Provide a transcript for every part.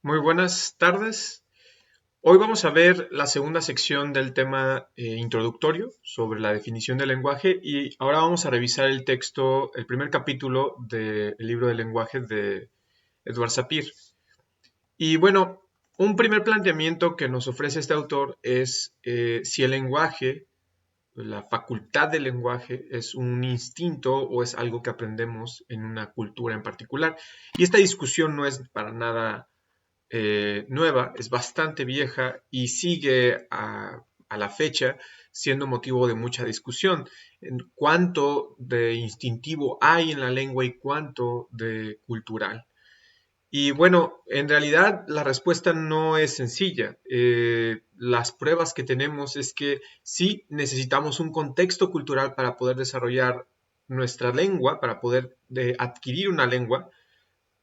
Muy buenas tardes. Hoy vamos a ver la segunda sección del tema introductorio sobre la definición del lenguaje y ahora vamos a revisar el texto, el primer capítulo del libro del lenguaje de Edward Sapir. Y bueno, un primer planteamiento que nos ofrece este autor es si el lenguaje, la facultad del lenguaje, es un instinto o es algo que aprendemos en una cultura en particular. Y esta discusión no es para nada nueva, es bastante vieja y sigue a la fecha siendo motivo de mucha discusión en cuánto de instintivo hay en la lengua y cuánto de cultural. Y bueno, en realidad la respuesta no es sencilla. Las pruebas que tenemos es que sí necesitamos un contexto cultural para poder desarrollar nuestra lengua, para poder adquirir una lengua,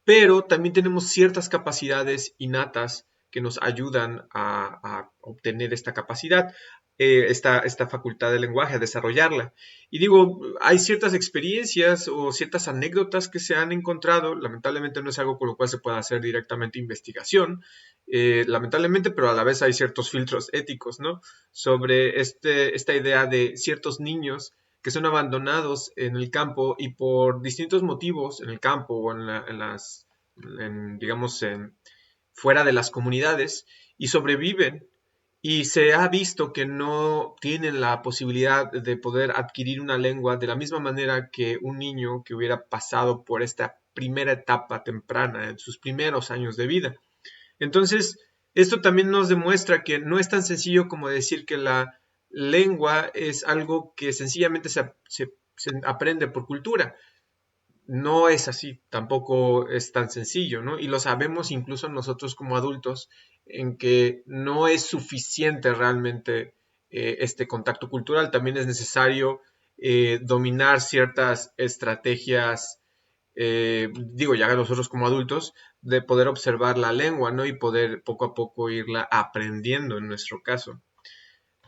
pero también tenemos ciertas capacidades innatas que nos ayudan a obtener esta capacidad, esta facultad de lenguaje, a desarrollarla. Y digo, hay ciertas experiencias o ciertas anécdotas que se han encontrado, lamentablemente no es algo con lo cual se pueda hacer directamente investigación, lamentablemente, pero a la vez hay ciertos filtros éticos, ¿no? Sobre esta idea de ciertos niños que son abandonados en el campo y por distintos motivos en el campo o digamos, fuera de las comunidades y sobreviven y se ha visto que no tienen la posibilidad de poder adquirir una lengua de la misma manera que un niño que hubiera pasado por esta primera etapa temprana en sus primeros años de vida. Entonces, esto también nos demuestra que no es tan sencillo como decir que la lengua es algo que sencillamente se aprende por cultura. No es así, tampoco es tan sencillo, ¿no? Y lo sabemos incluso nosotros como adultos, en que no es suficiente realmente este contacto cultural, también es necesario dominar ciertas estrategias, digo, ya nosotros como adultos, de poder observar la lengua, ¿no? Y poder poco a poco irla aprendiendo en nuestro caso.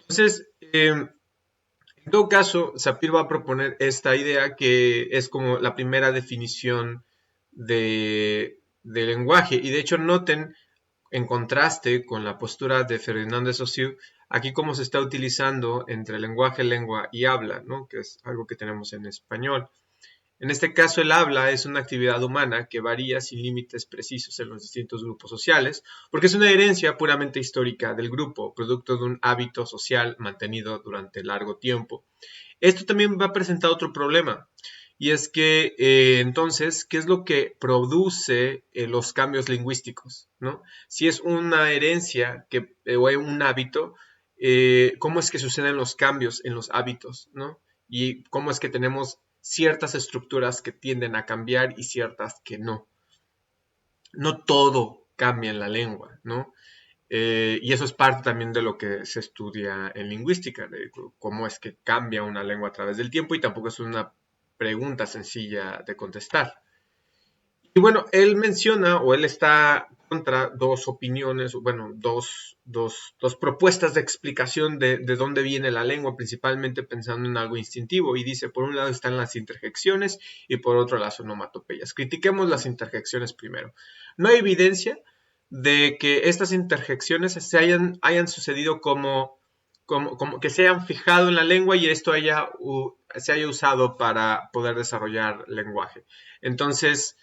Entonces, en todo caso, Sapir va a proponer esta idea que es como la primera definición de lenguaje. Y de hecho, noten en contraste con la postura de Ferdinand de Saussure, aquí cómo se está utilizando entre lenguaje, lengua y habla, ¿no? Que es algo que tenemos en español. En este caso, el habla es una actividad humana que varía sin límites precisos en los distintos grupos sociales, porque es una herencia puramente histórica del grupo, producto de un hábito social mantenido durante largo tiempo. Esto también va a presentar otro problema, y es que entonces, ¿qué es lo que produce los cambios lingüísticos? ¿No? Si es una herencia o un hábito, ¿cómo es que suceden los cambios en los hábitos? ¿No? Y cómo es que tenemos ciertas estructuras que tienden a cambiar y ciertas que no. No todo cambia en la lengua, ¿no? Y eso es parte también de lo que se estudia en lingüística, de cómo es que cambia una lengua a través del tiempo y tampoco es una pregunta sencilla de contestar. Y bueno, él menciona o él está contra dos opiniones, bueno, dos propuestas de explicación de dónde viene la lengua, principalmente pensando en algo instintivo. Y dice, por un lado están las interjecciones y por otro las onomatopeyas. Critiquemos las interjecciones primero. No hay evidencia de que estas interjecciones hayan sucedido como que se hayan fijado en la lengua y esto se haya usado para poder desarrollar lenguaje. Entonces,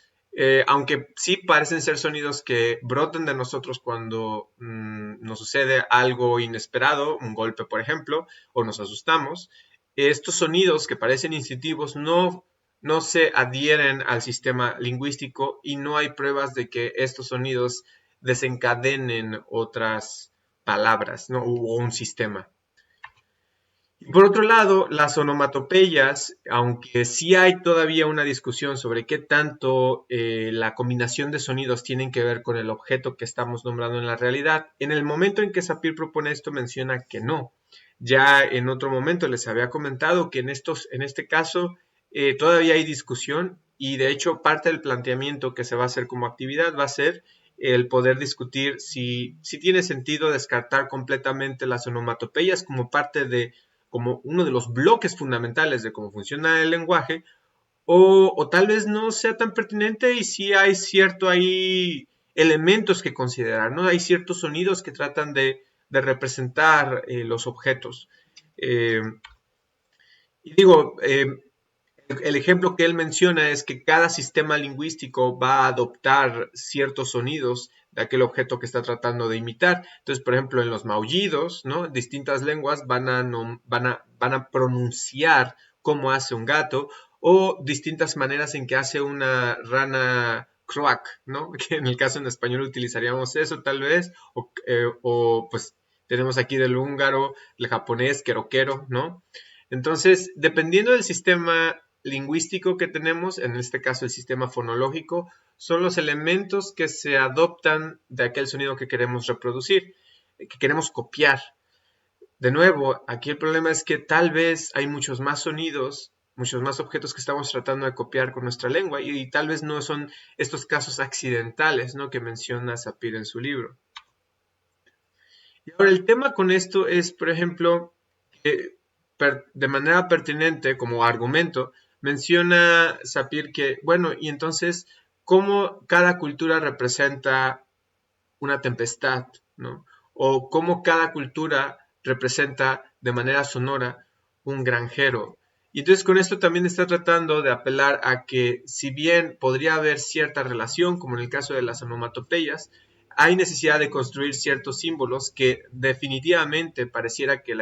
aunque sí parecen ser sonidos que brotan de nosotros cuando nos sucede algo inesperado, un golpe por ejemplo, o nos asustamos, estos sonidos que parecen instintivos no se adhieren al sistema lingüístico y no hay pruebas de que estos sonidos desencadenen otras palabras, ¿no? O un sistema. Por otro lado, las onomatopeyas, aunque sí hay todavía una discusión sobre qué tanto la combinación de sonidos tienen que ver con el objeto que estamos nombrando en la realidad, en el momento en que Sapir propone esto menciona que no. Ya en otro momento les había comentado que en este caso todavía hay discusión y de hecho parte del planteamiento que se va a hacer como actividad va a ser el poder discutir si tiene sentido descartar completamente las onomatopeyas como parte de como uno de los bloques fundamentales de cómo funciona el lenguaje, o tal vez no sea tan pertinente y si hay cierto ahí elementos que considerar, ¿no? Hay ciertos sonidos que tratan de representar los objetos. Eh, y digo, el ejemplo que él menciona es que cada sistema lingüístico va a adoptar ciertos sonidos de aquel objeto que está tratando de imitar. Entonces, por ejemplo, en los maullidos, ¿no? Distintas lenguas van a pronunciar cómo hace un gato o distintas maneras en que hace una rana croak, ¿no? Que en el caso en español utilizaríamos eso tal vez, o pues tenemos aquí del húngaro, el japonés, quero, ¿no? Entonces, dependiendo del sistema lingüístico que tenemos, en este caso el sistema fonológico, son los elementos que se adoptan de aquel sonido que queremos reproducir, que queremos copiar. De nuevo, aquí el problema es que tal vez hay muchos más sonidos, muchos más objetos que estamos tratando de copiar con nuestra lengua y tal vez no son estos casos accidentales, ¿no?, que menciona Sapir en su libro. Y ahora el tema con esto es, por ejemplo, que de manera pertinente como argumento, menciona Sapir que, bueno, y entonces, ¿cómo cada cultura representa una tempestad, ¿no? O cómo cada cultura representa de manera sonora un granjero. Y entonces con esto también está tratando de apelar a que si bien podría haber cierta relación, como en el caso de las onomatopeyas, hay necesidad de construir ciertos símbolos que definitivamente pareciera que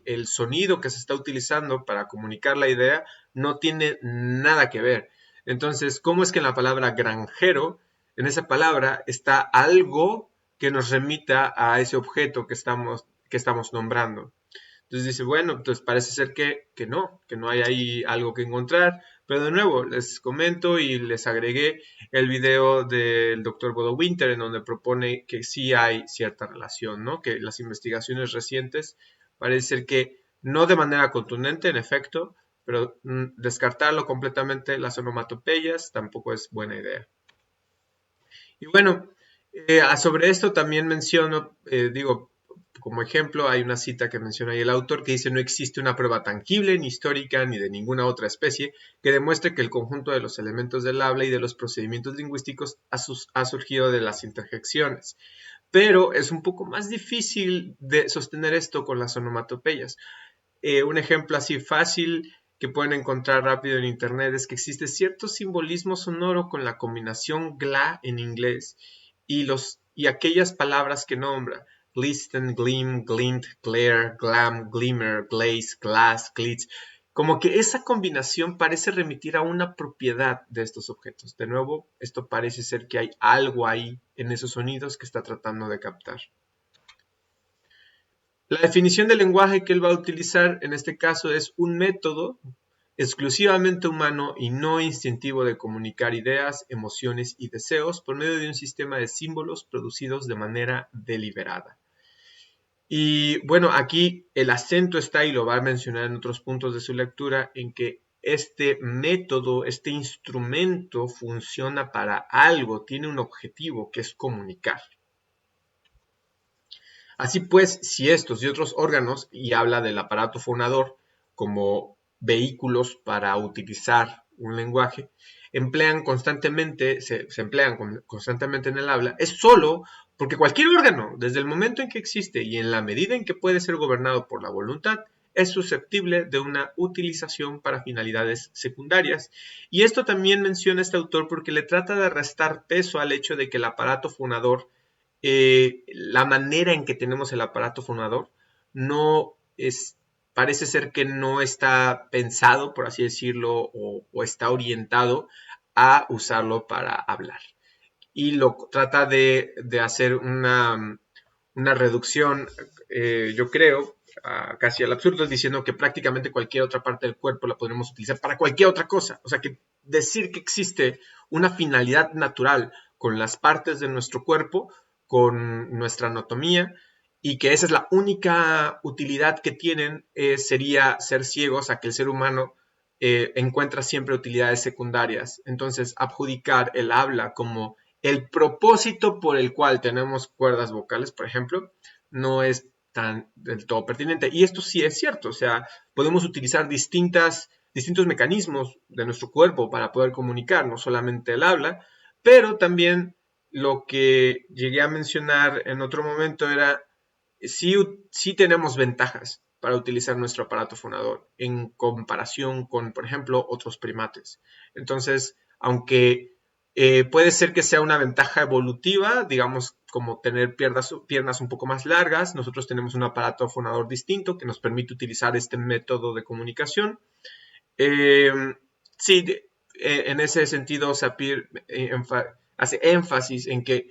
el sonido que se está utilizando para comunicar la idea no tiene nada que ver. Entonces, ¿cómo es que en la palabra granjero, en esa palabra está algo que nos remita a ese objeto que estamos nombrando? Entonces dice, bueno, entonces parece ser que no hay ahí algo que encontrar. Pero de nuevo, les comento y les agregué el video del doctor Bodo Winter en donde propone que sí hay cierta relación, ¿no? Que las investigaciones recientes parece ser que no de manera contundente, en efecto, pero descartarlo completamente las onomatopeyas tampoco es buena idea. Y bueno, sobre esto también menciono, digo, como ejemplo, hay una cita que menciona ahí el autor que dice: no existe una prueba tangible, ni histórica, ni de ninguna otra especie que demuestre que el conjunto de los elementos del habla y de los procedimientos lingüísticos ha surgido de las interjecciones. Pero es un poco más difícil de sostener esto con las onomatopeyas. Un ejemplo así fácil que pueden encontrar rápido en internet es que existe cierto simbolismo sonoro con la combinación gla en inglés y aquellas palabras que nombra: glisten, gleam, glint, glare, glam, glimmer, glaze, glass, glitz. Como que esa combinación parece remitir a una propiedad de estos objetos. De nuevo, esto parece ser que hay algo ahí en esos sonidos que está tratando de captar. La definición del lenguaje que él va a utilizar en este caso es un método exclusivamente humano y no instintivo de comunicar ideas, emociones y deseos por medio de un sistema de símbolos producidos de manera deliberada. Y bueno, aquí el acento está, y lo va a mencionar en otros puntos de su lectura, en que este método, este instrumento funciona para algo, tiene un objetivo que es comunicar. Así pues, si estos y otros órganos, y habla del aparato fonador como vehículos para utilizar un lenguaje, se emplean constantemente en el habla, es solo porque cualquier órgano, desde el momento en que existe y en la medida en que puede ser gobernado por la voluntad, es susceptible de una utilización para finalidades secundarias. Y esto también menciona este autor porque le trata de restar peso al hecho de que el aparato fonador, la manera en que tenemos el aparato fonador no es, parece ser que no está pensado, por así decirlo, o está orientado a usarlo para hablar. Y lo trata de hacer una reducción, yo creo, casi al absurdo, diciendo que prácticamente cualquier otra parte del cuerpo la podremos utilizar para cualquier otra cosa. O sea, que decir que existe una finalidad natural con las partes de nuestro cuerpo, con nuestra anatomía, y que esa es la única utilidad que tienen, sería ser ciegos a que el ser humano encuentra siempre utilidades secundarias. Entonces, adjudicar el habla como el propósito por el cual tenemos cuerdas vocales, por ejemplo, no es tan del todo pertinente. Y esto sí es cierto, o sea, podemos utilizar distintos mecanismos de nuestro cuerpo para poder comunicar, no solamente el habla, pero también lo que llegué a mencionar en otro momento era, sí tenemos ventajas para utilizar nuestro aparato fonador en comparación con, por ejemplo, otros primates. Entonces, aunque puede ser que sea una ventaja evolutiva, digamos, como tener piernas un poco más largas, nosotros tenemos un aparato fonador distinto que nos permite utilizar este método de comunicación. Eh, sí, en ese sentido, Sapir hace énfasis en que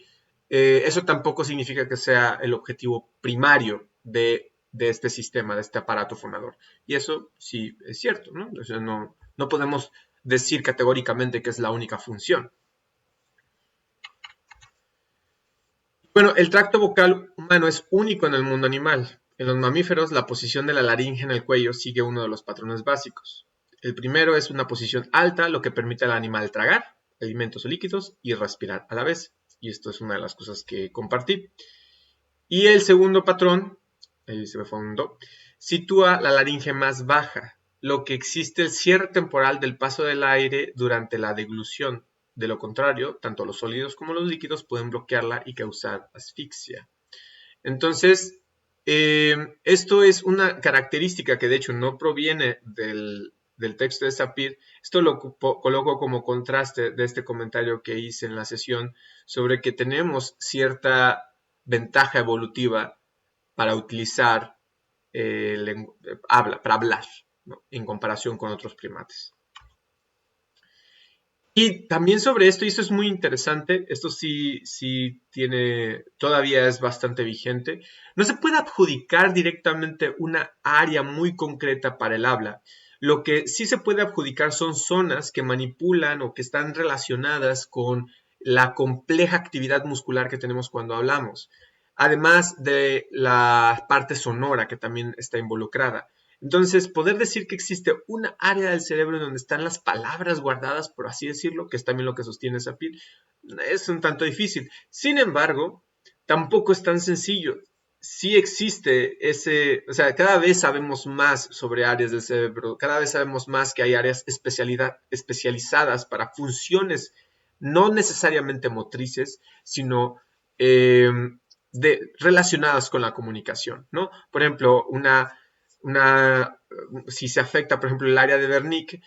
eso tampoco significa que sea el objetivo primario de este sistema, de este aparato fonador. Y eso sí es cierto, ¿no? O sea, no podemos decir categóricamente que es la única función. Bueno, el tracto vocal humano es único en el mundo animal. En los mamíferos, la posición de la laringe en el cuello sigue uno de los patrones básicos. El primero es una posición alta, lo que permite al animal tragar alimentos o líquidos y respirar a la vez. Y esto es una de las cosas que compartí. Y el segundo patrón, ahí se me fue un do, sitúa la laringe más baja, lo que existe el cierre temporal del paso del aire durante la deglución. De lo contrario, tanto los sólidos como los líquidos pueden bloquearla y causar asfixia. Entonces, esto es una característica que de hecho no proviene del texto de Sapir. Esto lo coloco como contraste de este comentario que hice en la sesión sobre que tenemos cierta ventaja evolutiva para utilizar para hablar, ¿no? En comparación con otros primates. Y también sobre esto, y esto es muy interesante, esto sí tiene, todavía es bastante vigente, no se puede adjudicar directamente una área muy concreta para el habla. Lo que sí se puede adjudicar son zonas que manipulan o que están relacionadas con la compleja actividad muscular que tenemos cuando hablamos, además de la parte sonora que también está involucrada. Entonces, poder decir que existe una área del cerebro en donde están las palabras guardadas, por así decirlo, que es también lo que sostiene Sapir, es un tanto difícil. Sin embargo, tampoco es tan sencillo. Sí existe o sea, cada vez sabemos más sobre áreas del cerebro, cada vez sabemos más que hay áreas especializadas para funciones no necesariamente motrices, sino eh, relacionadas con la comunicación, ¿no? Por ejemplo, si se afecta, por ejemplo, el área de Wernicke,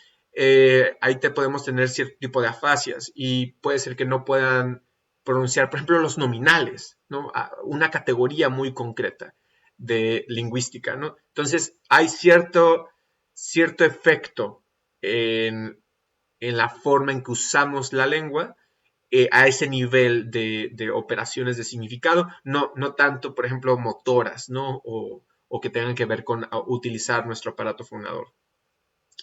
ahí podemos tener cierto tipo de afasias y puede ser que no puedan pronunciar, por ejemplo, los nominales, ¿no? Una categoría muy concreta de lingüística, ¿no? Entonces, hay cierto efecto en la forma en que usamos la lengua a ese nivel de operaciones de significado, no tanto, por ejemplo, motoras, ¿no? O que tengan que ver con utilizar nuestro aparato fonador.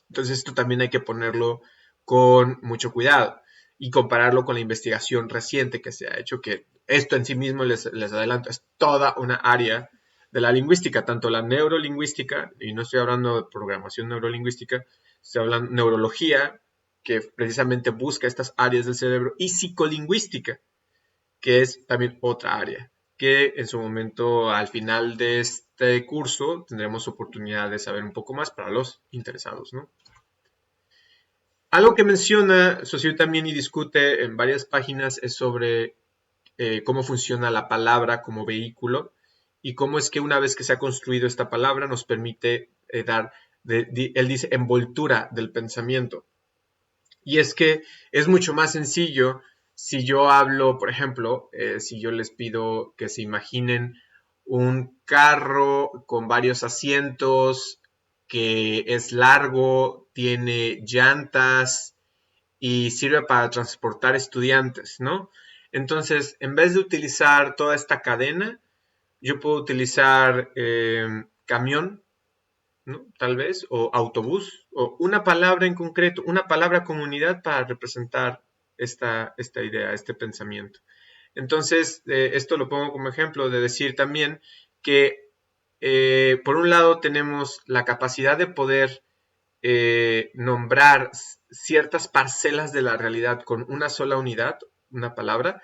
Entonces esto también hay que ponerlo con mucho cuidado y compararlo con la investigación reciente que se ha hecho, que esto en sí mismo, les adelanto, es toda una área de la lingüística, tanto la neurolingüística, y no estoy hablando de programación neurolingüística, estoy hablando de neurología, que precisamente busca estas áreas del cerebro, y psicolingüística, que es también otra área, que en su momento, al final de este curso, tendremos oportunidad de saber un poco más para los interesados, ¿no? Algo que menciona Saussure también y discute en varias páginas es sobre cómo funciona la palabra como vehículo y cómo es que una vez que se ha construido esta palabra nos permite él dice, envoltura del pensamiento. Y es que es mucho más sencillo si yo hablo, por ejemplo, si yo les pido que se imaginen un carro con varios asientos, que es largo, tiene llantas y sirve para transportar estudiantes, ¿no? Entonces, en vez de utilizar toda esta cadena, yo puedo utilizar camión, ¿no? Tal vez, o autobús, o una palabra en concreto, una palabra comunidad para representar esta idea, este pensamiento. Entonces, esto lo pongo como ejemplo de decir también que, por un lado, tenemos la capacidad de poder nombrar ciertas parcelas de la realidad con una sola unidad, una palabra,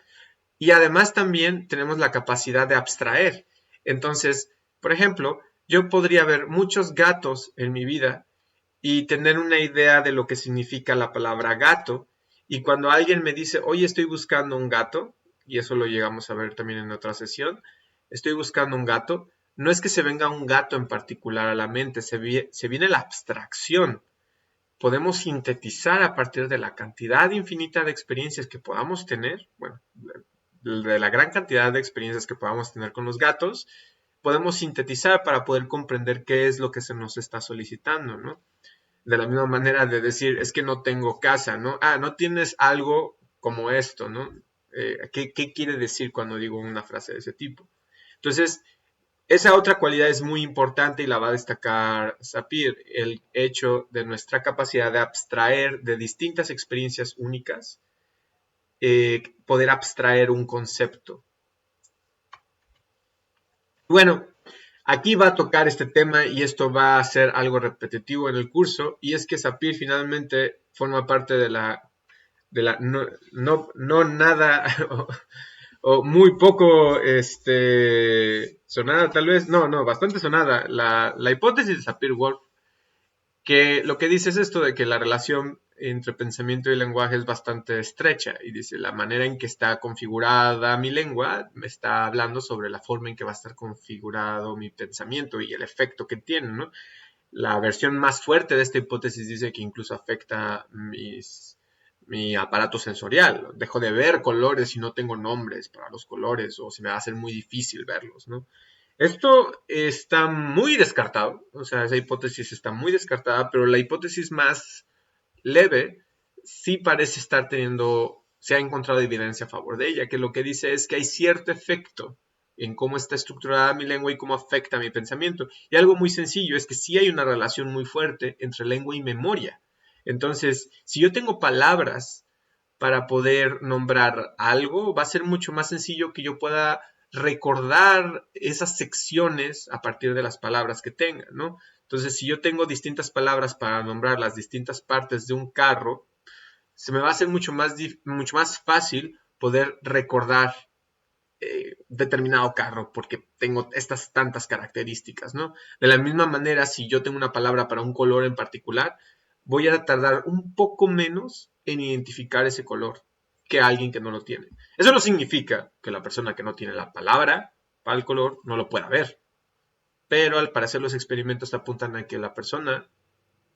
y además también tenemos la capacidad de abstraer. Entonces, por ejemplo, yo podría ver muchos gatos en mi vida y tener una idea de lo que significa la palabra gato. Y cuando alguien me dice, oye, estoy buscando un gato, y eso lo llegamos a ver también en otra sesión, estoy buscando un gato, no es que se venga un gato en particular a la mente, se viene la abstracción. Podemos sintetizar a partir de la cantidad infinita de experiencias que podamos tener, bueno, de la gran cantidad de experiencias que podamos tener con los gatos, podemos sintetizar para poder comprender qué es lo que se nos está solicitando, ¿no? De la misma manera de decir, es que no tengo casa, ¿no? Ah, no tienes algo como esto, ¿no? ¿Qué quiere decir cuando digo una frase de ese tipo? Entonces, esa otra cualidad es muy importante y la va a destacar Sapir, el hecho de nuestra capacidad de abstraer de distintas experiencias únicas, poder abstraer un concepto. Bueno, aquí va a tocar este tema y esto va a ser algo repetitivo en el curso, y es que Sapir finalmente forma parte de la no nada o muy poco sonada tal vez, no, bastante sonada, la hipótesis de Sapir-Whorf, que lo que dice es esto de que la relación entre pensamiento y lenguaje es bastante estrecha, y dice la manera en que está configurada mi lengua me está hablando sobre la forma en que va a estar configurado mi pensamiento y el efecto que tiene, ¿no? La versión más fuerte de esta hipótesis dice que incluso afecta mi aparato sensorial. Dejo de ver colores si no tengo nombres para los colores, o se me va a hacer muy difícil verlos, ¿no? Esto está muy descartado, o sea, esa hipótesis está muy descartada, pero la hipótesis más leve sí parece estar teniendo, se ha encontrado evidencia a favor de ella, que lo que dice es que hay cierto efecto en cómo está estructurada mi lengua y cómo afecta mi pensamiento. Y algo muy sencillo es que sí hay una relación muy fuerte entre lengua y memoria. Entonces, si yo tengo palabras para poder nombrar algo, va a ser mucho más sencillo que yo pueda recordar esas secciones a partir de las palabras que tenga, ¿no? Entonces, si yo tengo distintas palabras para nombrar las distintas partes de un carro, se me va a hacer mucho más fácil poder recordar determinado carro porque tengo estas tantas características, ¿no? De la misma manera, si yo tengo una palabra para un color en particular, voy a tardar un poco menos en identificar ese color que alguien que no lo tiene. Eso no significa que la persona que no tiene la palabra para el color no lo pueda ver, pero al parecer los experimentos apuntan a que la persona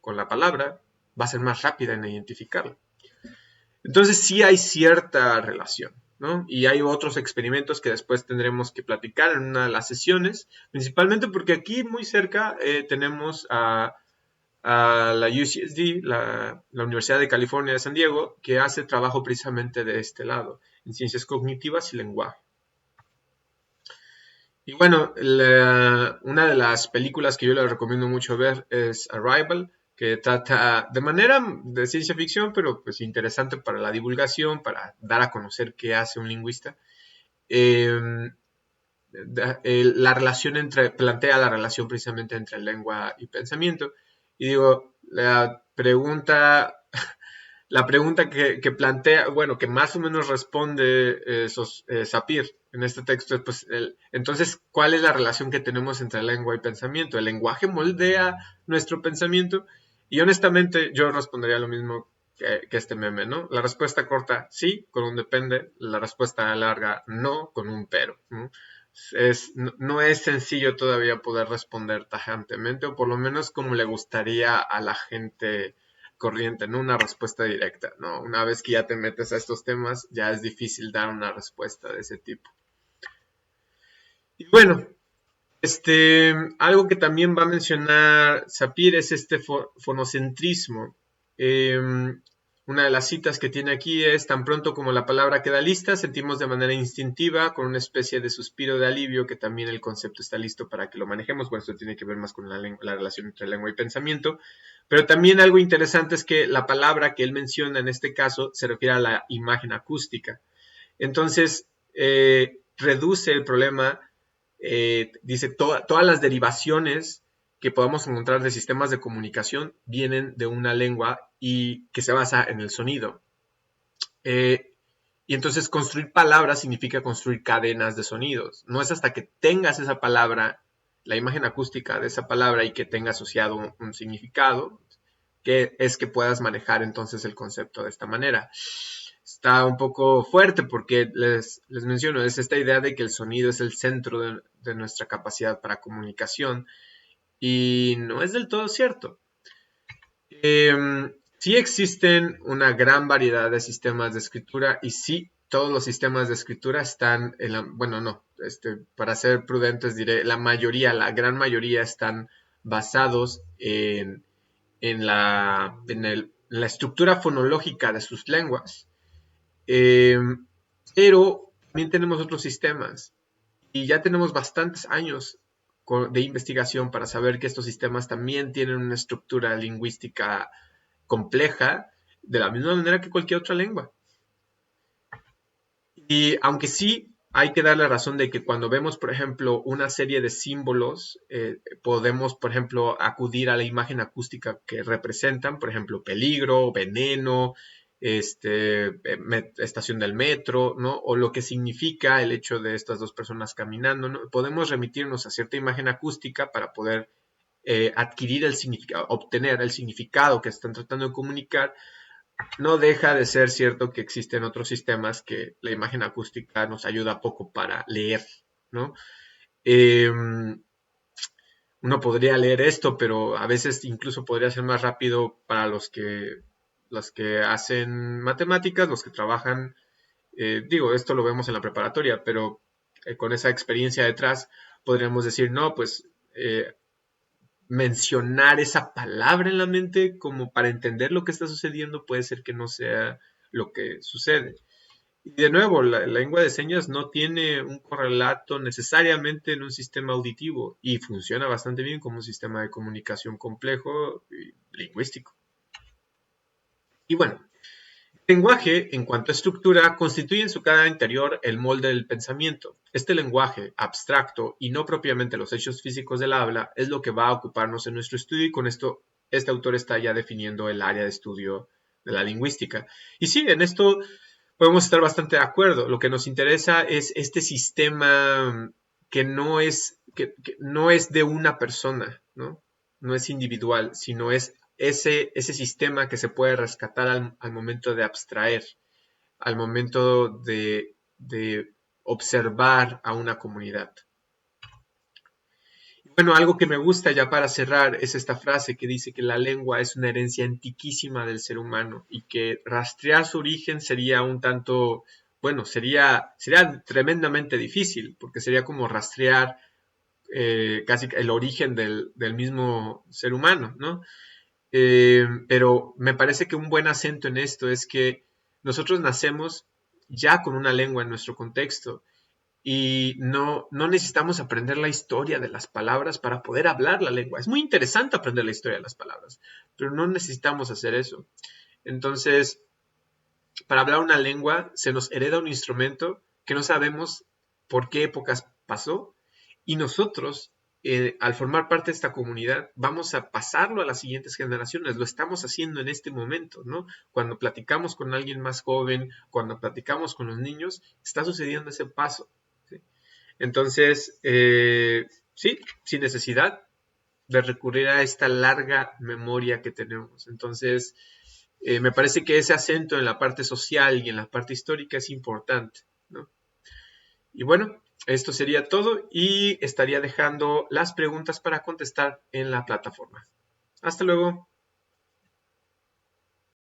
con la palabra va a ser más rápida en identificarlo. Entonces sí hay cierta relación, ¿no? Y hay otros experimentos que después tendremos que platicar en una de las sesiones, principalmente porque aquí muy cerca tenemos a la UCSD, la Universidad de California de San Diego, que hace trabajo precisamente de este lado, en ciencias cognitivas y lenguaje. Y bueno, una de las películas que yo les recomiendo mucho ver es Arrival, que trata de manera de ciencia ficción, pero pues interesante para la divulgación, para dar a conocer qué hace un lingüista. Eh, la relación plantea la relación precisamente entre lengua y pensamiento. Y digo, la pregunta que plantea, bueno, que más o menos responde Sapir en este texto es, pues, entonces, ¿cuál es la relación que tenemos entre lengua y pensamiento? ¿El lenguaje moldea nuestro pensamiento? Y honestamente, yo respondería lo mismo que este meme, ¿no? La respuesta corta, sí, con un depende. La respuesta larga, no, con un pero, ¿no? No es sencillo todavía poder responder tajantemente, o por lo menos como le gustaría a la gente corriente, no una respuesta directa, ¿no? Una vez que ya te metes a estos temas, ya es difícil dar una respuesta de ese tipo. Y bueno, algo que también va a mencionar Sapir es este fonocentrismo. Una de las citas que tiene aquí es: tan pronto como la palabra queda lista, sentimos de manera instintiva, con una especie de suspiro de alivio, que también el concepto está listo para que lo manejemos. Bueno, esto tiene que ver más con la relación entre lengua y pensamiento. Pero también algo interesante es que la palabra que él menciona en este caso se refiere a la imagen acústica. Entonces, reduce el problema, dice, todas las derivaciones que podamos encontrar de sistemas de comunicación vienen de una lengua y que se basa en el sonido. Y entonces construir palabras significa construir cadenas de sonidos. No es hasta que tengas esa palabra, la imagen acústica de esa palabra, y que tenga asociado un significado, que es que puedas manejar entonces el concepto de esta manera. está un poco fuerte porque les menciono, es esta idea de que el sonido es el centro de nuestra capacidad para comunicación y no es del todo cierto. Sí existen una gran variedad de sistemas de escritura y sí, todos los sistemas de escritura están en la, bueno, no, para ser prudentes diré, la mayoría, la gran mayoría están basados en la estructura fonológica de sus lenguas. Eh, pero también tenemos otros sistemas y ya tenemos bastantes años de investigación para saber que estos sistemas también tienen una estructura lingüística compleja de la misma manera que cualquier otra lengua. Y aunque sí hay que dar la razón de que cuando vemos, por ejemplo, una serie de símbolos, podemos, por ejemplo, acudir a la imagen acústica que representan, por ejemplo, peligro, veneno, estación del metro, ¿no? O lo que significa el hecho de estas dos personas caminando, ¿no? Podemos remitirnos a cierta imagen acústica para poder adquirir el significado, obtener el significado que están tratando de comunicar. No deja de ser cierto que existen otros sistemas que la imagen acústica nos ayuda poco para leer, ¿no? Eh, Uno podría leer esto, pero a veces incluso podría ser más rápido para los que hacen matemáticas, los que trabajan, digo, esto lo vemos en la preparatoria, pero con esa experiencia detrás podríamos decir, no, pues mencionar esa palabra en la mente como para entender lo que está sucediendo puede ser que no sea lo que sucede. Y de nuevo, la lengua de señas no tiene un correlato necesariamente en un sistema auditivo y funciona bastante bien como un sistema de comunicación complejo y lingüístico. Y bueno, el lenguaje, en cuanto a estructura, constituye en su cara interior el molde del pensamiento. Este lenguaje, abstracto y no propiamente los hechos físicos del habla, es lo que va a ocuparnos en nuestro estudio y con esto este autor está ya definiendo el área de estudio de la lingüística. Y sí, en esto podemos estar bastante de acuerdo. Lo que nos interesa es este sistema que no es de una persona, ¿no? No es individual, sino es ese sistema que se puede rescatar al momento de abstraer, al momento de observar a una comunidad. Bueno, algo que me gusta ya para cerrar es esta frase que dice que la lengua es una herencia antiquísima del ser humano y que rastrear su origen sería un tanto, bueno, sería tremendamente difícil porque sería como rastrear casi el origen del mismo ser humano, ¿no? Pero me parece que un buen acento en esto es que nosotros nacemos ya con una lengua en nuestro contexto y no necesitamos aprender la historia de las palabras para poder hablar la lengua. Es muy interesante aprender la historia de las palabras, pero no necesitamos hacer eso. Entonces, para hablar una lengua se nos hereda un instrumento que no sabemos por qué épocas pasó y nosotros, al formar parte de esta comunidad, vamos a pasarlo a las siguientes generaciones. Lo estamos haciendo en este momento, ¿no? Cuando platicamos con alguien más joven, cuando platicamos con los niños, está sucediendo ese paso. ¿Sí? Entonces, sí, sin necesidad de recurrir a esta larga memoria que tenemos. Entonces, me parece que ese acento en la parte social y en la parte histórica es importante, ¿no? Y bueno, esto sería todo y estaría dejando las preguntas para contestar en la plataforma. Hasta luego.